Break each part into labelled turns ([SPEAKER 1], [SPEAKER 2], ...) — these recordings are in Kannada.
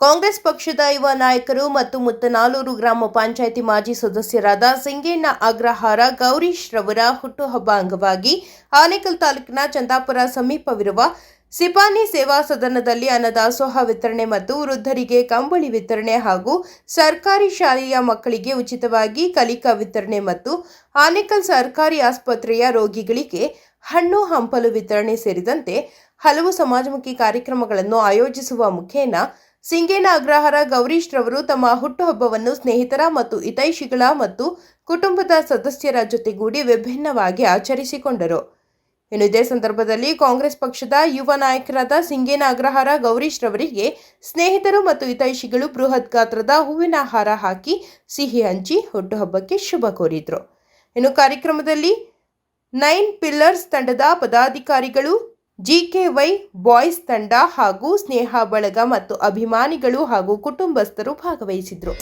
[SPEAKER 1] ಕಾಂಗ್ರೆಸ್ ಪಕ್ಷದ ಯುವ ನಾಯಕರು ಮತ್ತು ಮುತ್ತನಾಲೂರು ಗ್ರಾಮ ಪಂಚಾಯಿತಿ ಮಾಜಿ ಸದಸ್ಯರಾದ ಸಿಂಗೇಣ್ಣ ಅಗ್ರಹಾರ ಗೌರೀಶ್ ರವರ ಹುಟ್ಟುಹಬ್ಬ ಅಂಗವಾಗಿ ಆನೇಕಲ್ ತಾಲೂಕಿನ ಚಂದಾಪುರ ಸಮೀಪವಿರುವ ಸಿಪಾನಿ ಸೇವಾ ಸದನದಲ್ಲಿ ಅನ್ನದಾಸೋಹ ವಿತರಣೆ ಮತ್ತು ವೃದ್ಧರಿಗೆ ಕಂಬಳಿ ವಿತರಣೆ ಹಾಗೂ ಸರ್ಕಾರಿ ಶಾಲೆಯ ಮಕ್ಕಳಿಗೆ ಉಚಿತವಾಗಿ ಕಲಿಕಾ ವಿತರಣೆ ಮತ್ತು ಆನೇಕಲ್ ಸರ್ಕಾರಿ ಆಸ್ಪತ್ರೆಯ ರೋಗಿಗಳಿಗೆ ಹಣ್ಣು ಹಂಪಲು ವಿತರಣೆ ಸೇರಿದಂತೆ ಹಲವು ಸಮಾಜಮುಖಿ ಕಾರ್ಯಕ್ರಮಗಳನ್ನು ಆಯೋಜಿಸುವ ಮುಖೇನ ಸಿಂಗೇಣ್ಣ ಅಗ್ರಹಾರ ಗೌರೀಶ್ ರವರು ತಮ್ಮ ಹುಟ್ಟುಹಬ್ಬವನ್ನು ಸ್ನೇಹಿತರ ಮತ್ತು ಹಿತೈಷಿಗಳ ಮತ್ತು ಕುಟುಂಬದ ಸದಸ್ಯರ ಜೊತೆಗೂಡಿ ವಿಭಿನ್ನವಾಗಿ ಆಚರಿಸಿಕೊಂಡರು. ಇದೇ ಸಂದರ್ಭದಲ್ಲಿ ಕಾಂಗ್ರೆಸ್ ಪಕ್ಷದ ಯುವ ನಾಯಕರಾದ ಸಿಂಗೇಣ್ಣ ಅಗ್ರಹಾರ ಗೌರೀಶ್ ರವರಿಗೆ ಸ್ನೇಹಿತರು ಮತ್ತು ಹಿತೈಷಿಗಳು ಬೃಹತ್ ಗಾತ್ರದ ಹೂವಿನ ಹಾರ ಹಾಕಿ ಸಿಹಿ ಹಂಚಿ ಹುಟ್ಟುಹಬ್ಬಕ್ಕೆ ಶುಭ ಕೋರಿದರು. ಕಾರ್ಯಕ್ರಮದಲ್ಲಿ 9 ಪಿಲ್ಲರ್ಸ್ ತಂಡದ ಪದಾಧಿಕಾರಿಗಳು, ಜಿಕೆವೈ ಬಾಯ್ಸ್ ತಂಡ ಹಾಗೂ ಸ್ನೇಹ ಬಳಗ ಮತ್ತು ಅಭಿಮಾನಿಗಳು ಹಾಗೂ ಕುಟುಂಬಸ್ಥರು ಭಾಗವಹಿಸಿದರು.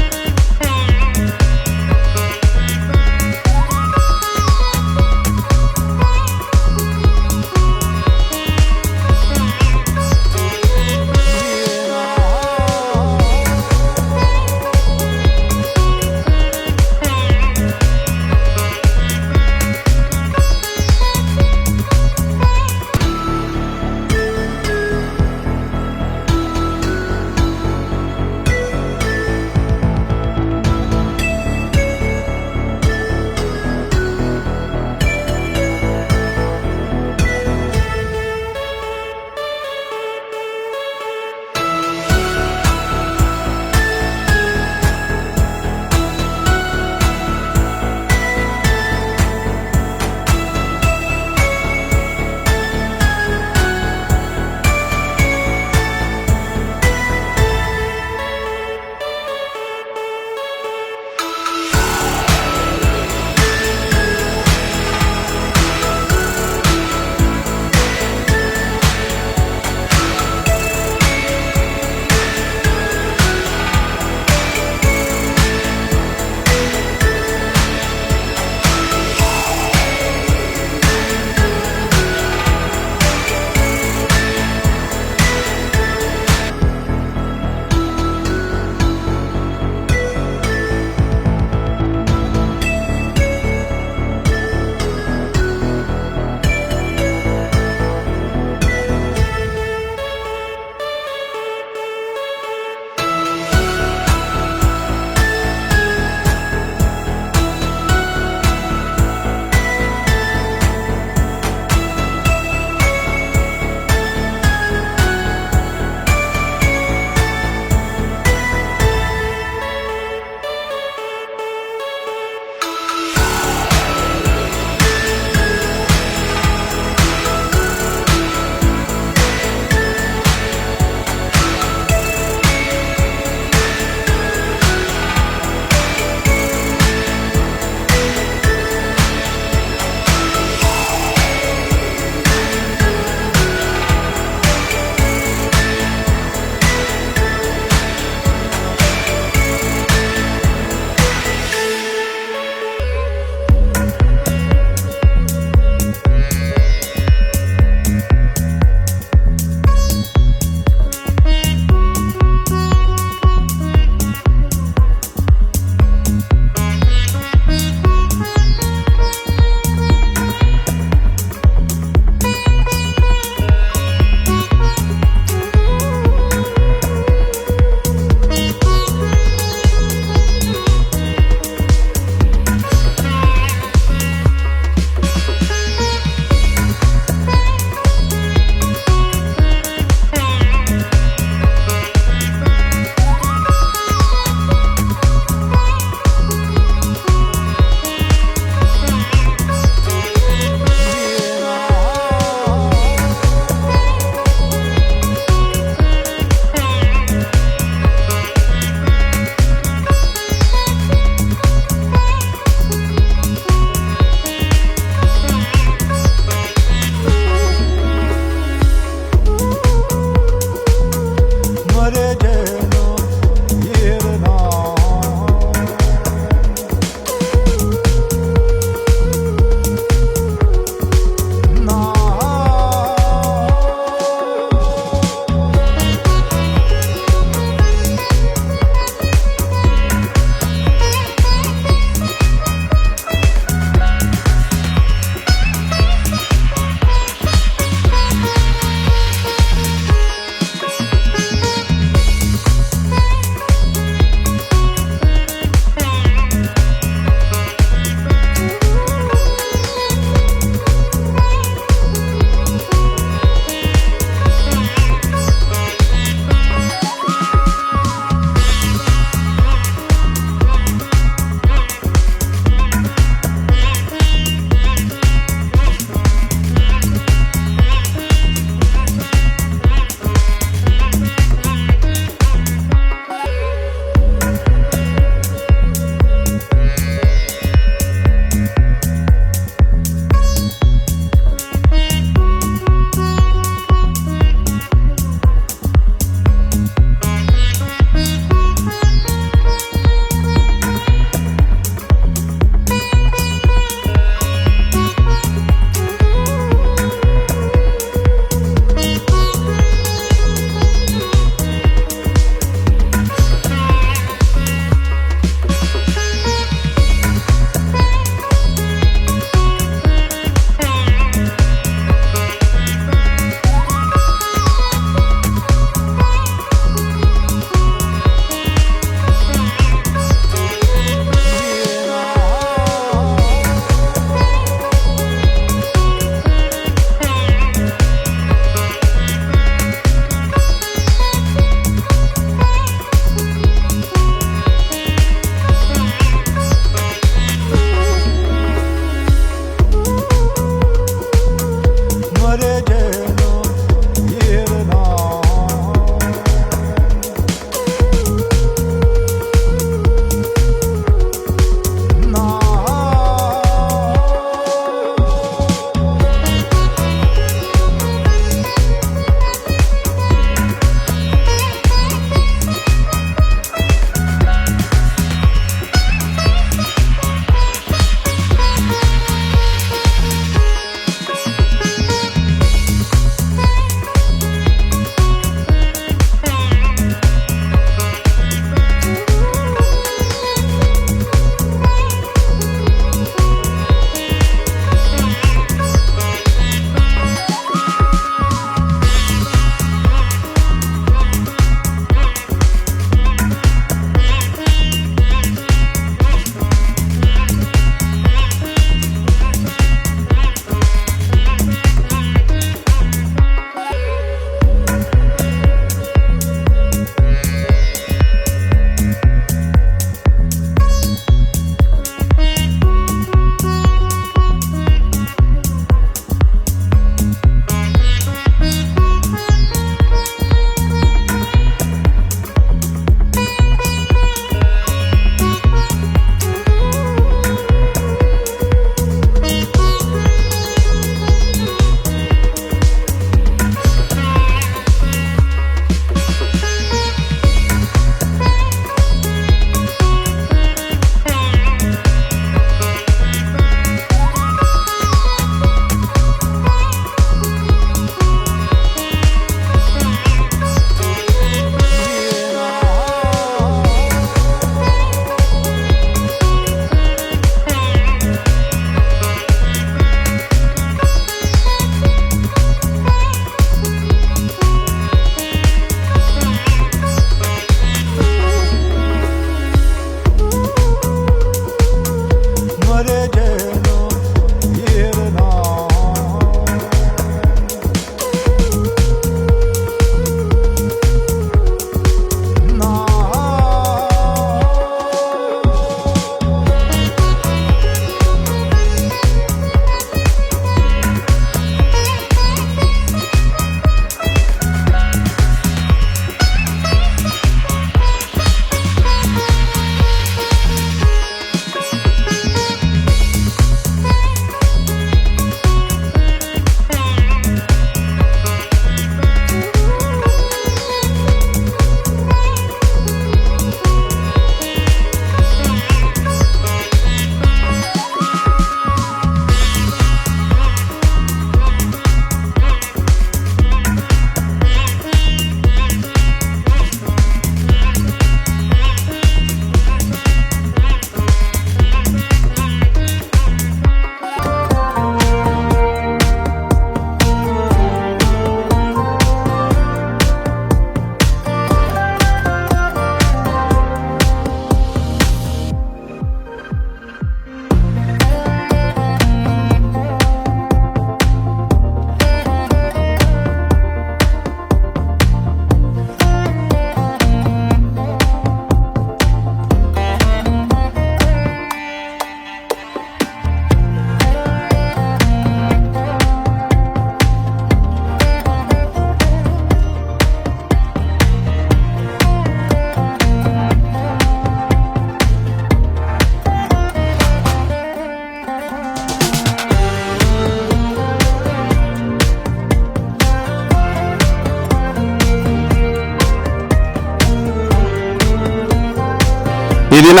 [SPEAKER 2] ದಿನ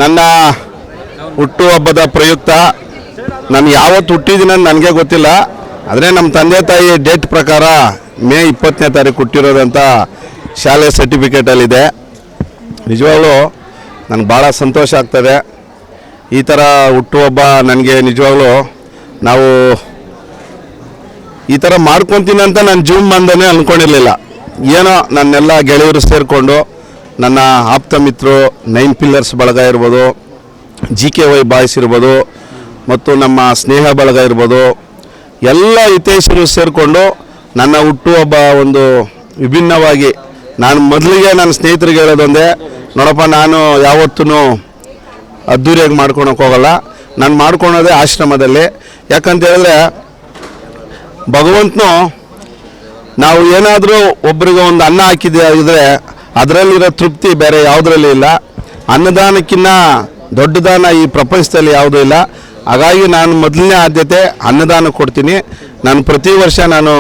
[SPEAKER 2] ನನ್ನ ಹುಟ್ಟುಹಬ್ಬದ ಪ್ರಯುಕ್ತ ನಾನು ಯಾವತ್ತು ಹುಟ್ಟಿದ್ದೀನಿ ಅಂತ ನನಗೆ ಗೊತ್ತಿಲ್ಲ, ಆದರೆ ನಮ್ಮ ತಂದೆ ತಾಯಿ ಡೇಟ್ ಪ್ರಕಾರ ಮೇ 20ನೇ ತಾರೀಕು ಹುಟ್ಟಿರೋದಂತ ಶಾಲೆ ಸರ್ಟಿಫಿಕೇಟಲ್ಲಿದೆ. ನಿಜವಾಗ್ಲೂ ನನಗೆ ಭಾಳ ಸಂತೋಷ ಆಗ್ತದೆ. ಈ ಥರ ಹುಟ್ಟುಹಬ್ಬ ನನಗೆ ನಿಜವಾಗ್ಲೂ ನಾವು ಈ ಥರ ಮಾಡ್ಕೊತೀನಿ ಅಂತ ನಾನು ಜೂನ್ ಮಂದನೇ ಅಂದ್ಕೊಂಡಿರಲಿಲ್ಲ. ಏನೋ ನನ್ನೆಲ್ಲ ಗೆಳೆಯರು ಸೇರಿಕೊಂಡು ನನ್ನ ಆಪ್ತ ಮಿತ್ರರು 9 ಪಿಲ್ಲರ್ಸ್ ಬಳಗ ಇರ್ಬೋದು, GKY ಬಾಯ್ಸ್ ಇರ್ಬೋದು, ಮತ್ತು ನಮ್ಮ ಸ್ನೇಹ ಬಳಗ ಇರ್ಬೋದು, ಎಲ್ಲ ಹಿತೈಷಿಗಳು ಸೇರಿಕೊಂಡು ನನ್ನ ಹುಟ್ಟುಹಬ್ಬ ಒಂದು ವಿಭಿನ್ನವಾಗಿ ನಾನು ಮೊದಲಿಗೆ ನನ್ನ ಸ್ನೇಹಿತರಿಗೆ ಹೇಳೋದೊಂದೇ, ನೋಡಪ್ಪ ನಾನು ಯಾವತ್ತೂ ಅದ್ದೂರಿಯಾಗಿ ಮಾಡ್ಕೊಳಕ್ಕೆ ಹೋಗಲ್ಲ, ನಾನು ಮಾಡ್ಕೊಳೋದೇ ಆಶ್ರಮದಲ್ಲಿ. ಯಾಕಂತ ಹೇಳಿದ್ರೆ ಭಗವಂತನು ನಾವು ಏನಾದರೂ ಒಬ್ಬರಿಗೆ ಒಂದು ಅನ್ನ ಹಾಕಿದ್ರೆ ಅದರಲ್ಲಿರೋ ತೃಪ್ತಿ ಬೇರೆ ಯಾವುದರಲ್ಲಿ ಇಲ್ಲ. ಅನ್ನದಾನಕ್ಕಿಂತ ದೊಡ್ಡ ದಾನ ಈ ಪ್ರಪಂಚದಲ್ಲಿ ಯಾವುದೂ ಇಲ್ಲ. ಹಾಗಾಗಿ ನಾನು ಮೊದಲನೇ ಆದ್ಯತೆ ಅನ್ನದಾನ ಕೊಡ್ತೀನಿ. ನಾನು ಪ್ರತಿ ವರ್ಷ ನಾನು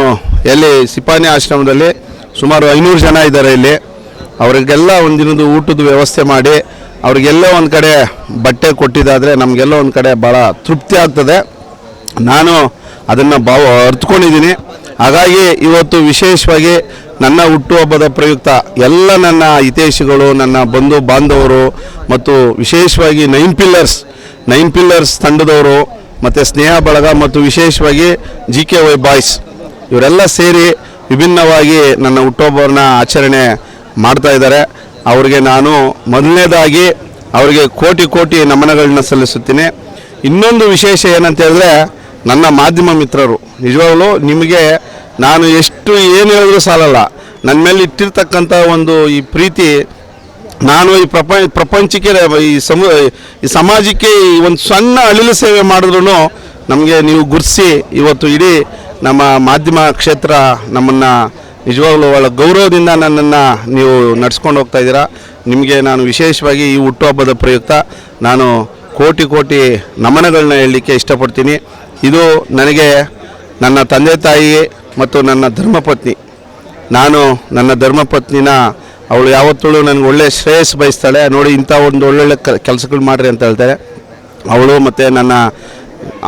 [SPEAKER 2] ಎಲ್ಲಿ ಸಿಪಾನಿ ಆಶ್ರಮದಲ್ಲಿ ಸುಮಾರು 500 ಜನ ಇದ್ದಾರೆ ಇಲ್ಲಿ, ಅವರಿಗೆಲ್ಲ ಒಂದಿನದ ಊಟದ ವ್ಯವಸ್ಥೆ ಮಾಡಿ ಅವ್ರಿಗೆಲ್ಲ ಒಂದು ಕಡೆ ಬಟ್ಟೆ ಕೊಟ್ಟಿದ್ದಾದರೆ ನಮಗೆಲ್ಲ ಒಂದು ಕಡೆ ಭಾಳ ತೃಪ್ತಿ ಆಗ್ತದೆ. ನಾನು ಅದನ್ನು ಅರ್ಥಕೊಂಡಿದ್ದೀನಿ. ಹಾಗಾಗಿ ಇವತ್ತು ವಿಶೇಷವಾಗಿ ನನ್ನ ಹುಟ್ಟುಹಬ್ಬದ ಪ್ರಯುಕ್ತ ಎಲ್ಲ ನನ್ನ ಹಿತೈಷಿಗಳು, ನನ್ನ ಬಂಧು ಬಾಂಧವರು ಮತ್ತು ವಿಶೇಷವಾಗಿ 9 ಪಿಲ್ಲರ್ಸ್ ತಂಡದವರು ಮತ್ತು ಸ್ನೇಹ ಬಳಗ ಮತ್ತು ವಿಶೇಷವಾಗಿ GKY ಬಾಯ್ಸ್ ಇವರೆಲ್ಲ ಸೇರಿ ವಿಭಿನ್ನವಾಗಿ ನನ್ನ ಹುಟ್ಟುಹಬ್ಬವನ್ನು ಆಚರಣೆ ಮಾಡ್ತಾ ಇದ್ದಾರೆ. ಅವರಿಗೆ ನಾನು ಮೊದಲನೇದಾಗಿ ಅವರಿಗೆ ಕೋಟಿ ನಮನಗಳನ್ನ ಸಲ್ಲಿಸುತ್ತೀನಿ. ಇನ್ನೊಂದು ವಿಶೇಷ ಏನಂತ ಹೇಳಿದ್ರೆ ನನ್ನ ಮಾಧ್ಯಮ ಮಿತ್ರರು, ನಿಜವಾಗ್ಲೂ ನಿಮಗೆ ನಾನು ಎಷ್ಟು ಏನು ಹೇಳಿದ್ರೂ ಸಾಲಲ್ಲ. ನನ್ನ ಮೇಲೆ ಇಟ್ಟಿರ್ತಕ್ಕಂಥ ಒಂದು ಈ ಪ್ರೀತಿ, ನಾನು ಈ ಪ್ರಪಂಚಕ್ಕೆ ಈ ಸಮಾಜಕ್ಕೆ ಈ ಒಂದು ಸಣ್ಣ ಅಳಿಲು ಸೇವೆ ಮಾಡಿದ್ರು ನಮಗೆ ನೀವು ಗುರುತಿಸಿ ಇವತ್ತು ಇಡೀ ನಮ್ಮ ಮಾಧ್ಯಮ ಕ್ಷೇತ್ರ ನಮ್ಮನ್ನು ನಿಜವಾಗ್ಲೂ ಒಳ್ಳೆ ಗೌರವದಿಂದ ನನ್ನನ್ನು ನೀವು ನಡ್ಸ್ಕೊಂಡು ಹೋಗ್ತಾ ಇದ್ದೀರಾ. ನಿಮಗೆ ನಾನು ವಿಶೇಷವಾಗಿ ಈ ಹುಟ್ಟುಹಬ್ಬದ ಪ್ರಯುಕ್ತ ನಾನು ಕೋಟಿ ನಮನಗಳನ್ನ ಹೇಳಲಿಕ್ಕೆ ಇಷ್ಟಪಡ್ತೀನಿ. ಇದು ನನಗೆ ನನ್ನ ತಂದೆ ತಾಯಿ ಮತ್ತು ನನ್ನ ಧರ್ಮಪತ್ನಿ, ನಾನು ನನ್ನ ಧರ್ಮಪತ್ನಿನ ಅವಳು ಯಾವತ್ತೂ ನನಗೆ ಒಳ್ಳೆಯ ಶ್ರೇಯಸ್ ಬಯಸ್ತಾಳೆ. ನೋಡಿ ಇಂಥ ಒಂದು ಒಳ್ಳೊಳ್ಳೆ ಕೆಲಸಗಳು ಮಾಡಿರಿ ಅಂತ ಹೇಳ್ತಾರೆ ಅವಳು. ಮತ್ತು ನನ್ನ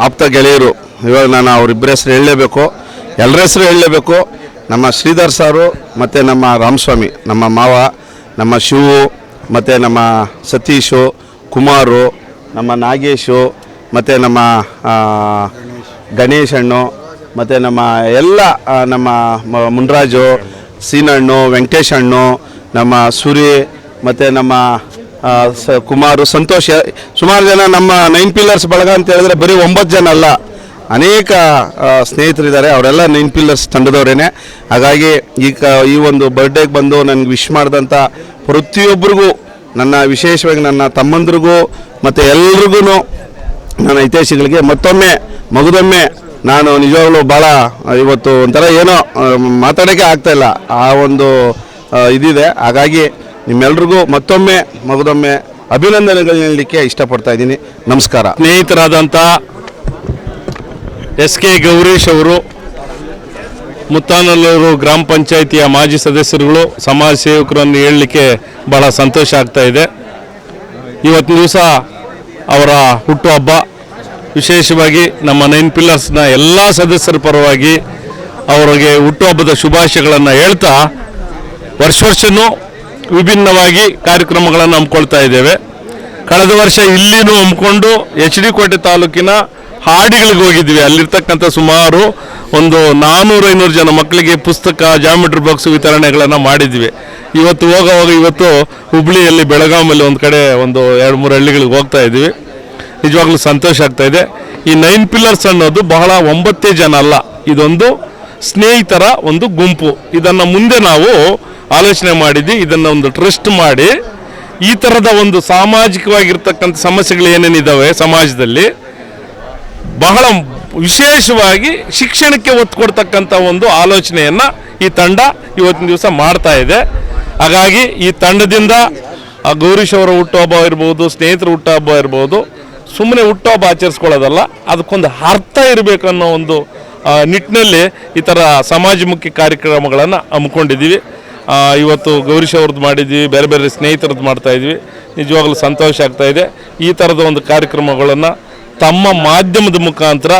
[SPEAKER 2] ಆಪ್ತ ಗೆಳೆಯರು, ಇವಾಗ ನಾನು ಅವರಿಬ್ಬರ ಹೆಸರು ಹೇಳಲೇಬೇಕು, ಎಲ್ಲರ ಹೆಸರು ಹೇಳಲೇಬೇಕು. ನಮ್ಮ ಶ್ರೀಧರ್ ಸಾರು ಮತ್ತು ನಮ್ಮ ರಾಮಸ್ವಾಮಿ, ನಮ್ಮ ಮಾವ, ನಮ್ಮ ಶಿವು ಮತ್ತು ನಮ್ಮ ಸತೀಶು, ಕುಮಾರು, ನಮ್ಮ ನಾಗೇಶು ಮತ್ತು ನಮ್ಮ ಗಣೇಶ್ ಅಣ್ಣು ಮತ್ತು ನಮ್ಮ ಎಲ್ಲ ನಮ್ಮ ಮುನ್ರಾಜು, ಸೀನಣ್ಣು, ವೆಂಕಟೇಶ್ ಅಣ್ಣು, ನಮ್ಮ ಸೂರಿ ಮತ್ತು ನಮ್ಮ ಕುಮಾರು, ಸಂತೋಷ್, ಸುಮಾರು ಜನ ನಮ್ಮ 9 ಪಿಲ್ಲರ್ಸ್ ಬಳಗ ಅಂತ ಹೇಳಿದ್ರೆ ಬರೀ 9 ಜನ ಅಲ್ಲ, ಅನೇಕ ಸ್ನೇಹಿತರಿದ್ದಾರೆ. ಅವರೆಲ್ಲ 9 ಪಿಲ್ಲರ್ಸ್ ತಂಡದವರೇನೆ. ಹಾಗಾಗಿ ಈ ಒಂದು ಬರ್ಡೇಗೆ ಬಂದು ನನಗೆ ವಿಶ್ ಮಾಡಿದಂಥ ಪ್ರತಿಯೊಬ್ಬರಿಗೂ, ನನ್ನ ವಿಶೇಷವಾಗಿ ನನ್ನ ತಮ್ಮಂದ್ರಿಗೂ ಮತ್ತು ಎಲ್ರಿಗೂ, ನನ್ನ ಹಿತೈಷಿಗಳಿಗೆ ಮಗದೊಮ್ಮೆ ನಾನು ನಿಜವಾಗ್ಲೂ ಭಾಳ ಇವತ್ತು ಒಂಥರ ಏನೋ ಮಾತಾಡೋಕ್ಕೆ ಆಗ್ತಾಯಿಲ್ಲ, ಆ ಒಂದು ಇದಿದೆ. ಹಾಗಾಗಿ ನಿಮ್ಮೆಲ್ರಿಗೂ ಮಗದೊಮ್ಮೆ ಅಭಿನಂದನೆಗಳು ಹೇಳಲಿಕ್ಕೆ ಇಷ್ಟಪಡ್ತಾ ಇದ್ದೀನಿ. ನಮಸ್ಕಾರ.
[SPEAKER 3] ಸ್ನೇಹಿತರಾದಂಥ SK ಗೌರೀಶ್ ಅವರು, ಮುತ್ತಾನಲ್ಲೂರು ಗ್ರಾಮ ಪಂಚಾಯಿತಿಯ ಮಾಜಿ ಸದಸ್ಯರುಗಳು, ಸಮಾಜ ಸೇವಕರನ್ನು ಹೇಳಲಿಕ್ಕೆ ಬಹಳ ಸಂತೋಷ ಆಗ್ತಾ ಇದೆ. ಇವತ್ತಿನ ದಿವಸ ಅವರ ಹುಟ್ಟುಹಬ್ಬ. ವಿಶೇಷವಾಗಿ ನಮ್ಮ 9 ಪಿಲ್ಲರ್ಸ್ನ ಎಲ್ಲ ಸದಸ್ಯರ ಪರವಾಗಿ ಅವರಿಗೆ ಹುಟ್ಟುಹಬ್ಬದ ಶುಭಾಶಯಗಳನ್ನು ಹೇಳ್ತಾ, ವರ್ಷವೂ ವಿಭಿನ್ನವಾಗಿ ಕಾರ್ಯಕ್ರಮಗಳನ್ನು ಹಮ್ಮಿಕೊಳ್ತಾ ಇದ್ದೇವೆ. ಕಳೆದ ವರ್ಷ ಇಲ್ಲಿನೂ ಹಮ್ಮಿಕೊಂಡು HD ಕೋಟೆ ತಾಲೂಕಿನ ಹಾಡಿಗಳಿಗೆ ಹೋಗಿದ್ವಿ. ಅಲ್ಲಿರ್ತಕ್ಕಂಥ ಸುಮಾರು ಒಂದು 400-500 ಜನ ಮಕ್ಕಳಿಗೆ ಪುಸ್ತಕ, ಜಾಮಿಟ್ರಿ ಬಾಕ್ಸ್ ವಿತರಣೆಗಳನ್ನು ಮಾಡಿದ್ವಿ. ಇವತ್ತು ಹುಬ್ಳಿಯಲ್ಲಿ, ಬೆಳಗಾವಿಯಲ್ಲಿ ಒಂದು ಕಡೆ ಒಂದು 2-3 ಹಳ್ಳಿಗಳಿಗೆ ಹೋಗ್ತಾ ಇದ್ದೀವಿ. ನಿಜವಾಗ್ಲೂ ಸಂತೋಷ ಆಗ್ತಾ ಇದೆ. ಈ 9 ಪಿಲ್ಲರ್ಸ್ ಅನ್ನೋದು ಬಹಳ 9 ಜನ ಅಲ್ಲ, ಇದೊಂದು ಸ್ನೇಹಿತರ ಒಂದು ಗುಂಪು. ಇದನ್ನು ಮುಂದೆ ನಾವು ಆಲೋಚನೆ ಮಾಡಿದ್ವಿ, ಇದನ್ನು ಒಂದು ಟ್ರಸ್ಟ್ ಮಾಡಿ ಈ ಥರದ ಒಂದು ಸಾಮಾಜಿಕವಾಗಿರ್ತಕ್ಕಂಥ ಸಮಸ್ಯೆಗಳು ಏನೇನಿದ್ದಾವೆ ಸಮಾಜದಲ್ಲಿ ಬಹಳ ವಿಶೇಷವಾಗಿ ಶಿಕ್ಷಣಕ್ಕೆ ಒತ್ತು ಕೊಡ್ತಕ್ಕಂಥ ಒಂದು ಆಲೋಚನೆಯನ್ನು ಈ ತಂಡ ಇವತ್ತಿನ ದಿವಸ ಮಾಡ್ತಾ ಇದೆ. ಹಾಗಾಗಿ ಈ ತಂಡದಿಂದ ಗೌರೀಶ್ ಅವರ ಹುಟ್ಟುಹಬ್ಬ ಇರ್ಬೋದು, ಸ್ನೇಹಿತರ ಹುಟ್ಟುಹಬ್ಬ ಇರ್ಬೋದು, ಸುಮ್ಮನೆ ಹುಟ್ಟುಹಬ್ಬ ಆಚರಿಸ್ಕೊಳ್ಳೋದಲ್ಲ, ಅದಕ್ಕೊಂದು ಅರ್ಥ ಇರಬೇಕು ಅನ್ನೋ ಒಂದು ನಿಟ್ಟಿನಲ್ಲಿ ಈ ಥರ ಸಮಾಜಮುಖಿ ಕಾರ್ಯಕ್ರಮಗಳನ್ನು ಹಮ್ಮಿಕೊಂಡಿದ್ದೀವಿ. ಇವತ್ತು ಗೌರೀಶ್ ಅವ್ರದ್ದು ಮಾಡಿದ್ವಿ, ಬೇರೆ ಬೇರೆ ಸ್ನೇಹಿತರದ್ದು ಮಾಡ್ತಾಯಿದ್ವಿ. ನಿಜವಾಗ್ಲೂ ಸಂತೋಷ ಆಗ್ತಾಯಿದೆ. ಈ ಥರದ ಒಂದು ಕಾರ್ಯಕ್ರಮಗಳನ್ನು ತಮ್ಮ ಮಾಧ್ಯಮದ ಮುಖಾಂತರ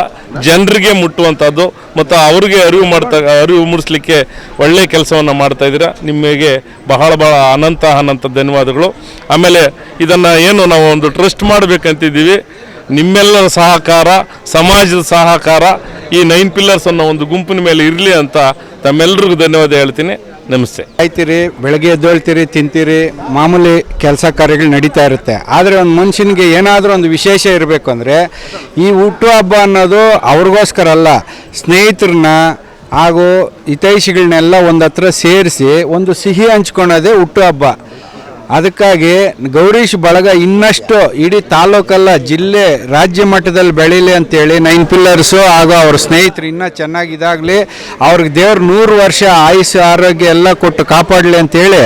[SPEAKER 3] ಜನರಿಗೆ ಮುಟ್ಟುವಂಥದ್ದು ಮತ್ತು ಅವ್ರಿಗೆ ಅರಿವು ಮೂಡಿಸ್ಲಿಕ್ಕೆ ಒಳ್ಳೆಯ ಕೆಲಸವನ್ನು ಮಾಡ್ತಾಯಿದ್ದೀರಾ. ನಿಮಗೆ ಬಹಳ ಅನಂತ ಧನ್ಯವಾದಗಳು. ಆಮೇಲೆ ಇದನ್ನು ಏನು ನಾವು ಒಂದು ಟ್ರಸ್ಟ್ ಮಾಡಬೇಕಂತಿದ್ದೀವಿ, ನಿಮ್ಮೆಲ್ಲರ ಸಹಕಾರ, ಸಮಾಜದ ಸಹಕಾರ ಈ 9 ಪಿಲ್ಲರ್ಸ್ ಅನ್ನೋ ಒಂದು ಗುಂಪಿನ ಮೇಲೆ ಇರಲಿ ಅಂತ ತಮ್ಮೆಲ್ಲರಿಗೂ ಧನ್ಯವಾದ ಹೇಳ್ತೀನಿ. ನಮಸ್ತೆ.
[SPEAKER 4] ಆಯ್ತೀರಿ, ಬೆಳಗ್ಗೆ ಎದ್ದೇಳ್ತೀರಿ, ತಿಂತೀರಿ, ಮಾಮೂಲಿ ಕೆಲಸ ಕಾರ್ಯಗಳು ನಡೀತಾ ಇರುತ್ತೆ. ಆದರೆ ಒಂದು ಮನುಷ್ಯನಿಗೆ ಏನಾದರೂ ಒಂದು ವಿಶೇಷ ಇರಬೇಕು ಅಂದರೆ ಈ ಹುಟ್ಟುಹಬ್ಬ ಅನ್ನೋದು ಅವ್ರಿಗೋಸ್ಕರ ಅಲ್ಲ, ಸ್ನೇಹಿತರನ್ನ ಹಾಗೂ ಹಿತೈಷಿಗಳನ್ನೆಲ್ಲ ಒಂದು ಹತ್ರ ಸೇರಿಸಿ ಒಂದು ಸಿಹಿ ಹಂಚ್ಕೊಳ್ಳೋದೇ ಹುಟ್ಟುಹಬ್ಬ. ಅದಕ್ಕಾಗಿ ಗೌರೀಶ್ ಬಳಗ ಇನ್ನಷ್ಟು ಇಡೀ ತಾಲೂಕಲ್ಲ, ಜಿಲ್ಲೆ, ರಾಜ್ಯ ಮಟ್ಟದಲ್ಲಿ ಬೆಳೀಲಿ ಅಂತೇಳಿ 9 ಪಿಲ್ಲರ್ಸು ಹಾಗೂ ಅವ್ರ ಸ್ನೇಹಿತರು ಇನ್ನೂ ಚೆನ್ನಾಗಿದಾಗಲಿ, ಅವ್ರಿಗೆ ದೇವ್ರು 100 ವರ್ಷ ಆಯುಷ್ಯ ಆರೋಗ್ಯ ಎಲ್ಲ ಕೊಟ್ಟು ಕಾಪಾಡಲಿ ಅಂತೇಳಿ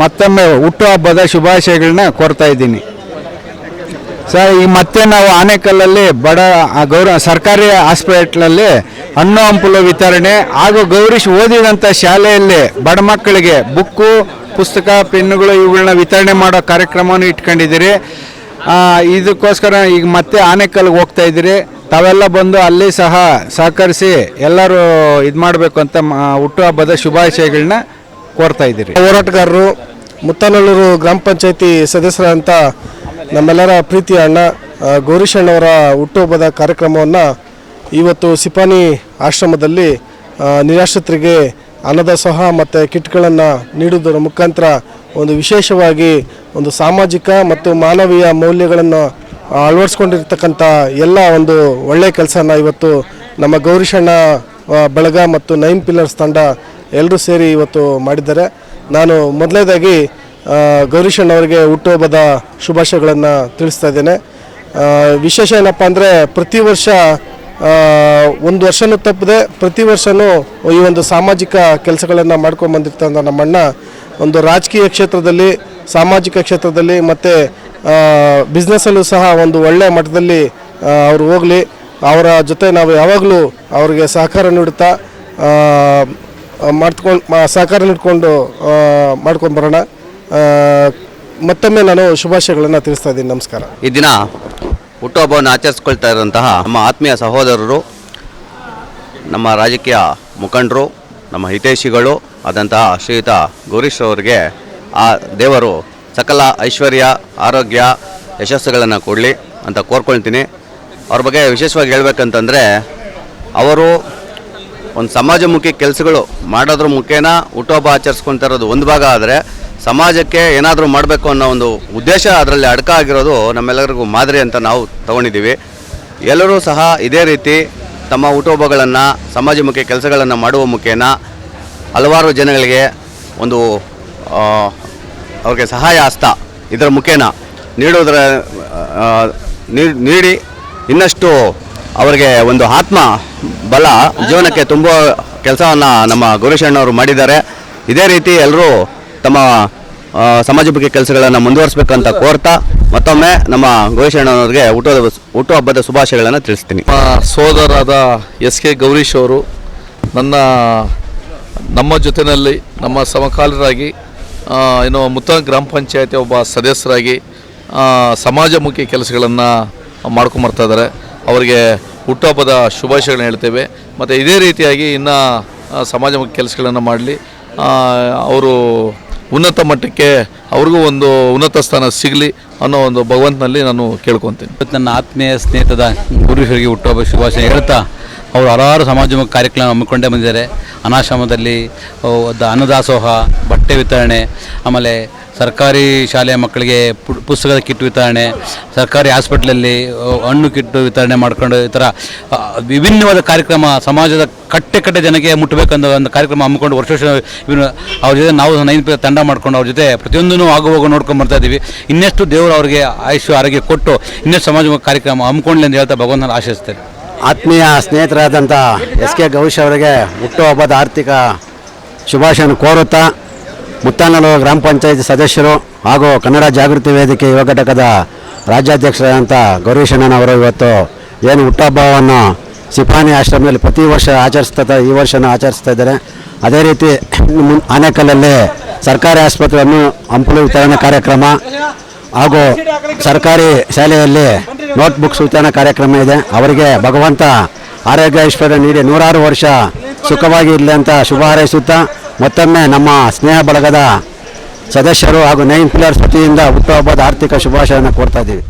[SPEAKER 4] ಮತ್ತೊಮ್ಮೆ ಹುಟ್ಟುಹಬ್ಬದ ಶುಭಾಶಯಗಳನ್ನ ಕೋರ್ತಾ ಇದ್ದೀನಿ. ಸರ್, ಈ ಮತ್ತೆ ನಾವು ಆನೇಕಲ್ಲಲ್ಲಿ ಸರ್ಕಾರಿ ಹಾಸ್ಪಿಟ್ಲಲ್ಲಿ ಹಣ್ಣು ಹಂಪಲು ವಿತರಣೆ ಹಾಗೂ ಗೌರೀಶ್ ಓದಿದಂಥ ಶಾಲೆಯಲ್ಲಿ ಬಡ ಮಕ್ಕಳಿಗೆ ಬುಕ್ಕು, ಪುಸ್ತಕ, ಪೆನ್ನುಗಳು ಇವುಗಳನ್ನ ವಿತರಣೆ ಮಾಡೋ ಕಾರ್ಯಕ್ರಮವನ್ನು ಇಟ್ಕೊಂಡಿದ್ದೀರಿ. ಇದಕ್ಕೋಸ್ಕರ ಈಗ ಮತ್ತೆ ಆನೇಕಲ್ಗೆ ಹೋಗ್ತಾ ಇದ್ದೀರಿ. ತಾವೆಲ್ಲ ಬಂದು ಅಲ್ಲಿ ಸಹ ಸಹಕರಿಸಿ ಎಲ್ಲರೂ ಇದು ಮಾಡಬೇಕು ಅಂತ ಹುಟ್ಟುಹಬ್ಬದ ಶುಭಾಶಯಗಳನ್ನ ಕೋರ್ತಾ ಇದ್ದೀರಿ.
[SPEAKER 5] ಹೋರಾಟಗಾರರು, ಮುತ್ತನಲ್ಲೂರು ಗ್ರಾಮ ಪಂಚಾಯತಿ ಸದಸ್ಯರಂತ ನಮ್ಮೆಲ್ಲರ ಪ್ರೀತಿಯ ಅಣ್ಣ ಗೌರೀಶ್ ಅಣ್ಣವರ ಹುಟ್ಟುಹಬ್ಬದ ಕಾರ್ಯಕ್ರಮವನ್ನು ಇವತ್ತು ಸಿಪಾನಿ ಆಶ್ರಮದಲ್ಲಿ ನಿರಾಶ್ರಿತರಿಗೆ ಅನ್ನದಾಸೋಹ ಮತ್ತು ಕಿಟ್ಗಳನ್ನು ನೀಡುವುದರ ಮುಖಾಂತರ ಒಂದು ವಿಶೇಷವಾಗಿ ಒಂದು ಸಾಮಾಜಿಕ ಮತ್ತು ಮಾನವೀಯ ಮೌಲ್ಯಗಳನ್ನು ಅಳವಡಿಸ್ಕೊಂಡಿರ್ತಕ್ಕಂಥ ಎಲ್ಲ ಒಂದು ಒಳ್ಳೆಯ ಕೆಲಸನ ಇವತ್ತು ನಮ್ಮ ಗೌರೀಶ್ ಅಣ್ಣ ಬಳಗ ಮತ್ತು 9 ಪಿಲ್ಲರ್ಸ್ ತಂಡ ಎಲ್ಲರೂ ಸೇರಿ ಇವತ್ತು ಮಾಡಿದ್ದಾರೆ. ನಾನು ಮೊದಲನೇದಾಗಿ ಗೌರೀಶ್ ಅಣ್ಣವರಿಗೆ ಹುಟ್ಟುಹಬ್ಬದ ಶುಭಾಶಯಗಳನ್ನು ತಿಳಿಸ್ತಾ ಇದ್ದೇನೆ. ವಿಶೇಷ ಏನಪ್ಪ ಅಂದರೆ ಪ್ರತಿ ವರ್ಷ ಒಂದು ವರ್ಷನೂ ತಪ್ಪದೆ ಪ್ರತಿ ವರ್ಷವೂ ಈ ಒಂದು ಸಾಮಾಜಿಕ ಕೆಲಸಗಳನ್ನು ಮಾಡ್ಕೊಂಬಂದಿರ್ತಂಥ ನಮ್ಮಣ್ಣ ಒಂದು ರಾಜಕೀಯ ಕ್ಷೇತ್ರದಲ್ಲಿ, ಸಾಮಾಜಿಕ ಕ್ಷೇತ್ರದಲ್ಲಿ ಮತ್ತು ಬಿಸ್ನೆಸ್ಸಲ್ಲೂ ಸಹ ಒಂದು ಒಳ್ಳೆಯ ಮಟ್ಟದಲ್ಲಿ ಅವರು ಹೋಗಲಿ, ಅವರ ಜೊತೆ ನಾವು ಯಾವಾಗಲೂ ಅವರಿಗೆ ಸಹಕಾರ ನೀಡುತ್ತಾ ಸಹಕಾರ ನೀಡಿಕೊಂಡು ಮಾಡ್ಕೊಂಡು ಬರೋಣ. ಮತ್ತೊಮ್ಮೆ ನಾನು ಶುಭಾಶಯಗಳನ್ನು ತಿಳಿಸ್ತಾ ಇದ್ದೀನಿ. ನಮಸ್ಕಾರ.
[SPEAKER 6] ಈ ದಿನ ಹುಟ್ಟುಹಬ್ಬವನ್ನು ಆಚರಿಸ್ಕೊಳ್ತಾ ಇರುವಂತಹ ನಮ್ಮ ಆತ್ಮೀಯ ಸಹೋದರರು, ನಮ್ಮ ರಾಜಕೀಯ ಮುಖಂಡರು, ನಮ್ಮ ಹಿತೈಷಿಗಳು ಆದಂತಹ ಶ್ರೀಯುತ ಗೌರೀಶ್ ಅವರಿಗೆ ಆ ದೇವರು ಸಕಲ ಐಶ್ವರ್ಯ, ಆರೋಗ್ಯ, ಯಶಸ್ಸುಗಳನ್ನು ಕೊಡಲಿ ಅಂತ ಕೋರ್ಕೊಳ್ತೀನಿ. ಅವ್ರ ಬಗ್ಗೆ ವಿಶೇಷವಾಗಿ ಹೇಳ್ಬೇಕಂತಂದರೆ, ಅವರು ಒಂದು ಸಮಾಜಮುಖಿ ಕೆಲಸಗಳು ಮಾಡೋದ್ರ ಮುಖೇನ ಹುಟ್ಟುಹಬ್ಬ ಆಚರಿಸ್ಕೊಳ್ತಾ ಇರೋದು ಒಂದು ಭಾಗ. ಆದರೆ ಸಮಾಜಕ್ಕೆ ಏನಾದರೂ ಮಾಡಬೇಕು ಅನ್ನೋ ಒಂದು ಉದ್ದೇಶ ಅದರಲ್ಲಿ ಅಡಕ ಆಗಿರೋದು ನಮ್ಮೆಲ್ಲರಿಗೂ ಮಾದರಿ ಅಂತ ನಾವು ತಗೊಂಡಿದ್ದೀವಿ. ಎಲ್ಲರೂ ಸಹ ಇದೇ ರೀತಿ ತಮ್ಮ ಹುಟ್ಟುಹಬ್ಬಗಳನ್ನು, ಸಮಾಜಮುಖಿ ಕೆಲಸಗಳನ್ನು ಮಾಡುವ ಮುಖೇನ ಹಲವಾರು ಜನಗಳಿಗೆ ಒಂದು ಅವ್ರಿಗೆ ಸಹಾಯ ಹಸ್ತ ಇದರ ಮುಖೇನ ನೀಡಿ ಇನ್ನಷ್ಟು ಅವರಿಗೆ ಒಂದು ಆತ್ಮ ಬಲ ಜೀವನಕ್ಕೆ ತುಂಬ ಕೆಲಸವನ್ನು ನಮ್ಮ ಗೌರೀಶ್ ಅಣ್ಣವರು ಮಾಡಿದ್ದಾರೆ. ಇದೇ ರೀತಿ ಎಲ್ಲರೂ ತಮ್ಮ ಸಮಾಜಮುಖಿ ಕೆಲಸಗಳನ್ನು ಮುಂದುವರಿಸಬೇಕಂತ ಕೋರ್ತಾ ಮತ್ತೊಮ್ಮೆ ನಮ್ಮ ಗೌರೀಶ್ ಅಣ್ಣನವರಿಗೆ ಹುಟ್ಟುಹಬ್ಬದ ಶುಭಾಶಯಗಳನ್ನು ತಿಳಿಸ್ತೀನಿ.
[SPEAKER 7] ಸೋದರಾದ SK ಗೌರೀಶ್ ಅವರು ನಮ್ಮ ಜೊತೆಯಲ್ಲಿ ನಮ್ಮ ಸಮಕಾಲೀನರಾಗಿ ಮುತ್ತನ ಗ್ರಾಮ ಪಂಚಾಯತಿ ಒಬ್ಬ ಸದಸ್ಯರಾಗಿ ಸಮಾಜಮುಖಿ ಕೆಲಸಗಳನ್ನು ಮಾಡ್ಕೊಂಬರ್ತಾ ಇದ್ದಾರೆ. ಅವರಿಗೆ ಹುಟ್ಟುಹಬ್ಬದ ಶುಭಾಶಯಗಳನ್ನ ಹೇಳ್ತೇವೆ. ಮತ್ತು ಇದೇ ರೀತಿಯಾಗಿ ಇನ್ನು ಸಮಾಜಮುಖಿ ಕೆಲಸಗಳನ್ನು ಮಾಡಲಿ, ಅವರು ಉನ್ನತ ಮಟ್ಟಕ್ಕೆ ಅವ್ರಿಗೂ ಒಂದು ಉನ್ನತ ಸ್ಥಾನ ಸಿಗಲಿ ಅನ್ನೋ ಒಂದು ಭಗವಂತನಲ್ಲಿ ನಾನು ಕೇಳ್ಕೊತೀನಿ.
[SPEAKER 8] ನನ್ನ ಆತ್ಮೀಯ ಸ್ನೇಹಿತದ ಗೌರೀಶರಿಗೆ ಹುಟ್ಟುಹಬ್ಬ ಶುಭಾಶಯ ಹೇಳ್ತಾ, ಅವರು ಹಲವಾರು ಸಮಾಜಮುಖಿ ಕಾರ್ಯಕ್ರಮ ಹಮ್ಮಿಕೊಂಡೇ ಬಂದಿದ್ದಾರೆ. ಅನಾಶ್ರಮದಲ್ಲಿ ಅನ್ನದಾಸೋಹ, ಬಟ್ಟೆ ವಿತರಣೆ, ಆಮೇಲೆ ಸರ್ಕಾರಿ ಶಾಲೆಯ ಮಕ್ಕಳಿಗೆ ಪುಸ್ತಕದ ಕಿಟ್ ವಿತರಣೆ, ಸರ್ಕಾರಿ ಹಾಸ್ಪಿಟ್ಲಲ್ಲಿ ಹಣ್ಣು ಕಿಟ್ಟು ವಿತರಣೆ ಮಾಡ್ಕೊಂಡು ಈ ಥರ ವಿಭಿನ್ನವಾದ ಕಾರ್ಯಕ್ರಮ ಸಮಾಜದ ಕಟ್ಟೆ ಜನಕ್ಕೆ ಮುಟ್ಟಬೇಕಂತ ಒಂದು ಕಾರ್ಯಕ್ರಮ ಹಮ್ಮಿಕೊಂಡು ವರ್ಷ ಅವ್ರ ಜೊತೆ ನಾವು 9 ಪಿಲ್ಲರ್ ತಂಡ ಮಾಡ್ಕೊಂಡು ಅವ್ರ ಜೊತೆ ಪ್ರತಿಯೊಂದೂ ಹೋಗು ನೋಡ್ಕೊಂಡು ಬರ್ತಾ ಇದ್ದೀವಿ. ಇನ್ನಷ್ಟು ದೇವರು ಅವರಿಗೆ ಆಯುಷ್ಯ ಆರೋಗ್ಯ ಕೊಟ್ಟು ಇನ್ನಷ್ಟು ಸಮಾಜಮುಖಿ ಕಾರ್ಯಕ್ರಮ ಹಮ್ಮಿಕೊಳ್ಳಲಿ ಅಂತ ಹೇಳ್ತಾ ಭಗವಂತನ ಆಶಿಸ್ತೇನೆ.
[SPEAKER 9] ಆತ್ಮೀಯ ಸ್ನೇಹಿತರಾದಂಥ SK ಗೌರೀಶ್ ಅವರಿಗೆ ಹುಟ್ಟುಹಬ್ಬದ ಆರ್ಥಿಕ ಶುಭಾಶಯವನ್ನು ಕೋರುತ್ತಾ, ಮುತ್ತನಲ್ಲೂರು ಗ್ರಾಮ ಪಂಚಾಯತಿ ಸದಸ್ಯರು ಹಾಗೂ ಕನ್ನಡ ಜಾಗೃತಿ ವೇದಿಕೆ ಯುವ ಘಟಕದ ರಾಜ್ಯಾಧ್ಯಕ್ಷರಾದಂಥ ಗೌರೀಶ್ ಅಣ್ಣನವರು ಇವತ್ತು ಏನು ಹುಟ್ಟುಹಬ್ಬವನ್ನು ಸಿಪಾನಿ ಆಶ್ರಮದಲ್ಲಿ ಪ್ರತಿ ವರ್ಷ ಈ ವರ್ಷನೂ ಆಚರಿಸ್ತಾ ಇದ್ದಾರೆ. ಅದೇ ರೀತಿ ಆನೇಕಲ್ಲಲ್ಲಿ ಸರ್ಕಾರಿ ಆಸ್ಪತ್ರೆಯನ್ನು ಹಂಪಲು ವಿತರಣೆ ಕಾರ್ಯಕ್ರಮ ಹಾಗೂ ಸರ್ಕಾರಿ ಶಾಲೆಯಲ್ಲಿ ನೋಟ್ಬುಕ್ಸ್ ವಿತರಣಾ ಕಾರ್ಯಕ್ರಮ ಇದೆ. ಅವರಿಗೆ ಭಗವಂತ ಆರೋಗ್ಯ ಐಶ್ವರ್ಯ ನೀಡಿ 100 ವರ್ಷ ಸುಖವಾಗಿ ಇರಲಿ ಅಂತ ಶುಭ ಹಾರೈಸುತ್ತಾ ಮತ್ತೊಮ್ಮೆ ನಮ್ಮ ಸ್ನೇಹ ಬಳಗದ ಸದಸ್ಯರು ಹಾಗೂ 9 ಪಿಲ್ಲರ್ಸ್ ವತಿಯಿಂದ ಹುಟ್ಟುಹಬ್ಬದ ಆರ್ಥಿಕ ಶುಭಾಶಯವನ್ನು ಕೋರ್ತಾ ಇದ್ದೀವಿ.